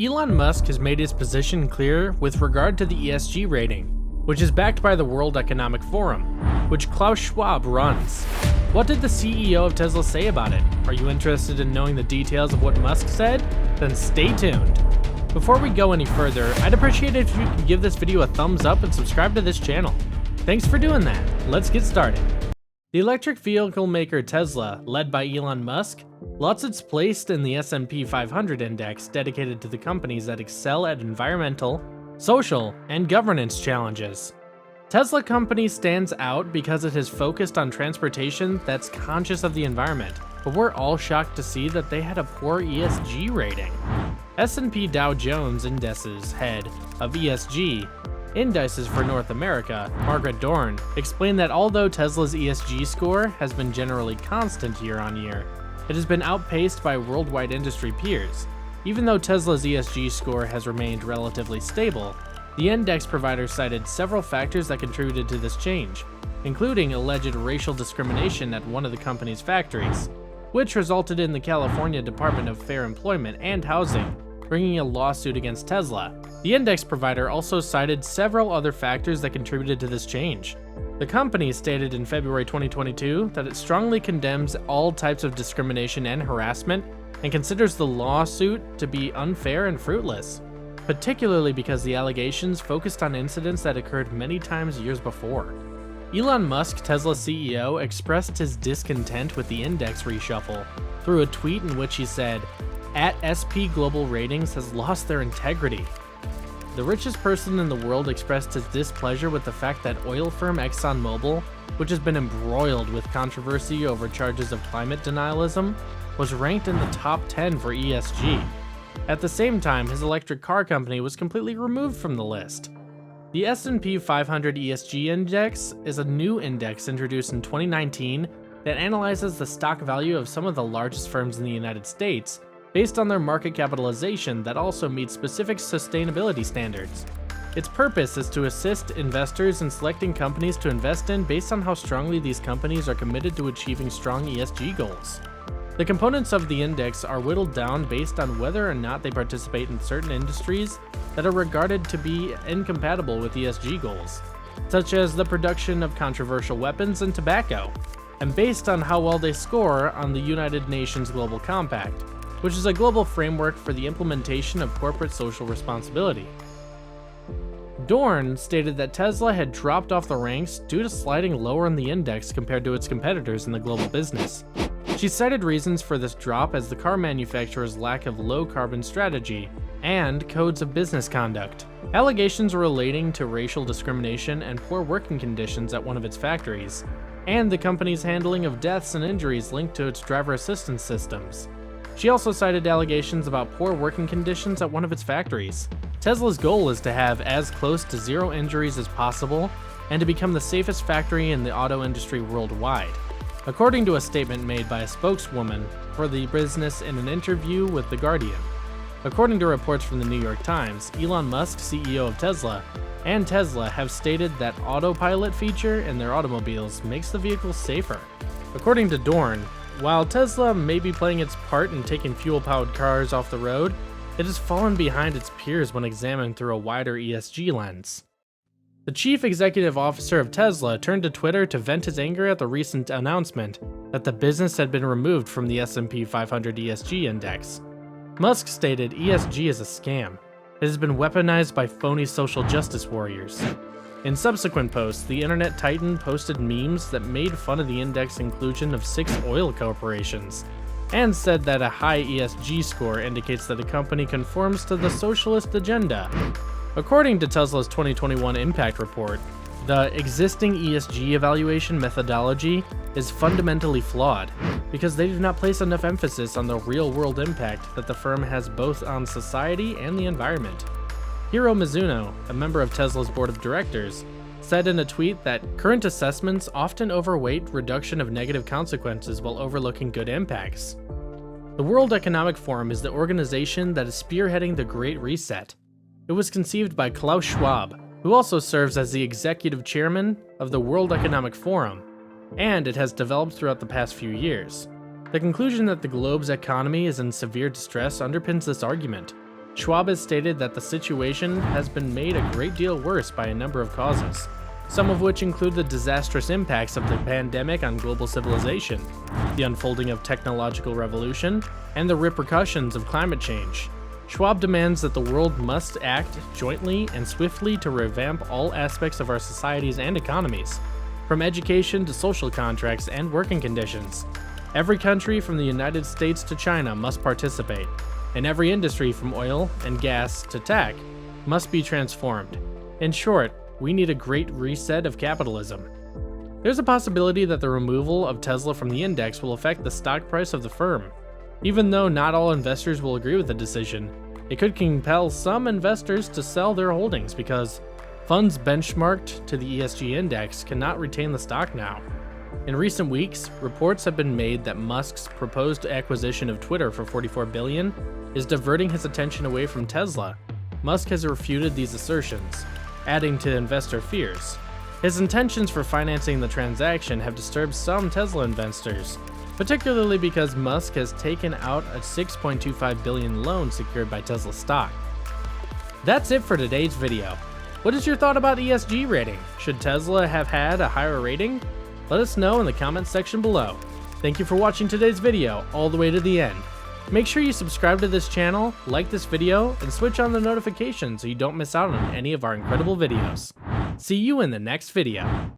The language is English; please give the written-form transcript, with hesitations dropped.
Elon Musk has made his position clear with regard to the ESG rating, which is backed by the World Economic Forum, which Klaus Schwab runs. What did the CEO of Tesla say about it? Are you interested in knowing the details of what Musk said? Then stay tuned. Before we go any further, I'd appreciate it if you could give this video a thumbs up and subscribe to this channel. Thanks for doing that. Let's get started. The electric vehicle maker Tesla, led by Elon Musk, lost its place in the S&P 500 index dedicated to the companies that excel at environmental, social, and governance challenges. Tesla company stands out because it has focused on transportation that's conscious of the environment, but we're all shocked to see that they had a poor ESG rating. S&P Dow Jones Indices head of ESG Indices for North America, Margaret Dorn, explained that although Tesla's ESG score has been generally constant year on year, it has been outpaced by worldwide industry peers. Even though Tesla's ESG score has remained relatively stable, the index provider cited several factors that contributed to this change, including alleged racial discrimination at one of the company's factories, which resulted in the California Department of Fair Employment and Housing bringing a lawsuit against Tesla. The index provider also cited several other factors that contributed to this change. The company stated in February 2022 that it strongly condemns all types of discrimination and harassment and considers the lawsuit to be unfair and fruitless, particularly because the allegations focused on incidents that occurred many times years before. Elon Musk, Tesla CEO, expressed his discontent with the index reshuffle through a tweet in which he said, @SP Global Ratings has lost their integrity. The richest person in the world expressed his displeasure with the fact that oil firm ExxonMobil, which has been embroiled with controversy over charges of climate denialism, was ranked in the top 10 for ESG. At the same time, his electric car company was completely removed from the list. The S&P 500 ESG Index is a new index introduced in 2019 that analyzes the stock value of some of the largest firms in the United States based on their market capitalization that also meets specific sustainability standards. Its purpose is to assist investors in selecting companies to invest in based on how strongly these companies are committed to achieving strong ESG goals. The components of the index are whittled down based on whether or not they participate in certain industries that are regarded to be incompatible with ESG goals, such as the production of controversial weapons and tobacco, and based on how well they score on the United Nations Global Compact, which is a global framework for the implementation of corporate social responsibility. Dorn stated that Tesla had dropped off the ranks due to sliding lower in the index compared to its competitors in the global business. She cited reasons for this drop as the car manufacturer's lack of low-carbon strategy and codes of business conduct. Allegations relating to racial discrimination and poor working conditions at one of its factories, and the company's handling of deaths and injuries linked to its driver assistance systems. She also cited allegations about poor working conditions at one of its factories. Tesla's goal is to have as close to zero injuries as possible and to become the safest factory in the auto industry worldwide, according to a statement made by a spokeswoman for the business in an interview with The Guardian. According to reports from the New York Times, Elon Musk, CEO of Tesla, and Tesla have stated that autopilot feature in their automobiles makes the vehicles safer. According to Dorn, while Tesla may be playing its part in taking fuel-powered cars off the road, it has fallen behind its peers when examined through a wider ESG lens. The chief executive officer of Tesla turned to Twitter to vent his anger at the recent announcement that the business had been removed from the S&P 500 ESG index. Musk stated ESG is a scam. It has been weaponized by phony social justice warriors. In subsequent posts, the internet titan posted memes that made fun of the index inclusion of 6 oil corporations, and said that a high ESG score indicates that a company conforms to the socialist agenda. According to Tesla's 2021 impact report, the existing ESG evaluation methodology is fundamentally flawed because they do not place enough emphasis on the real-world impact that the firm has both on society and the environment. Hiro Mizuno, a member of Tesla's board of directors, said in a tweet that current assessments often overweight reduction of negative consequences while overlooking good impacts. The World Economic Forum is the organization that is spearheading the Great Reset. It was conceived by Klaus Schwab, who also serves as the executive chairman of the World Economic Forum, and it has developed throughout the past few years. The conclusion that the globe's economy is in severe distress underpins this argument. Schwab has stated that the situation has been made a great deal worse by a number of causes, some of which include the disastrous impacts of the pandemic on global civilization, the unfolding of technological revolution, and the repercussions of climate change. Schwab demands that the world must act jointly and swiftly to revamp all aspects of our societies and economies, from education to social contracts and working conditions. Every country from the United States to China must participate, and every industry from oil and gas to tech must be transformed. In short, we need a great reset of capitalism. There's a possibility that the removal of Tesla from the index will affect the stock price of the firm. Even though not all investors will agree with the decision, it could compel some investors to sell their holdings because funds benchmarked to the ESG index cannot retain the stock now. In recent weeks, reports have been made that Musk's proposed acquisition of Twitter for $44 billion is diverting his attention away from Tesla. Musk has refuted these assertions, adding to investor fears. His intentions for financing the transaction have disturbed some Tesla investors, particularly because Musk has taken out a $6.25 billion loan secured by Tesla stock. That's it for today's video. What is your thought about ESG rating? Should Tesla have had a higher rating? Let us know in the comments section below. Thank you for watching today's video all the way to the end. Make sure you subscribe to this channel, like this video, and switch on the notifications so you don't miss out on any of our incredible videos. See you in the next video.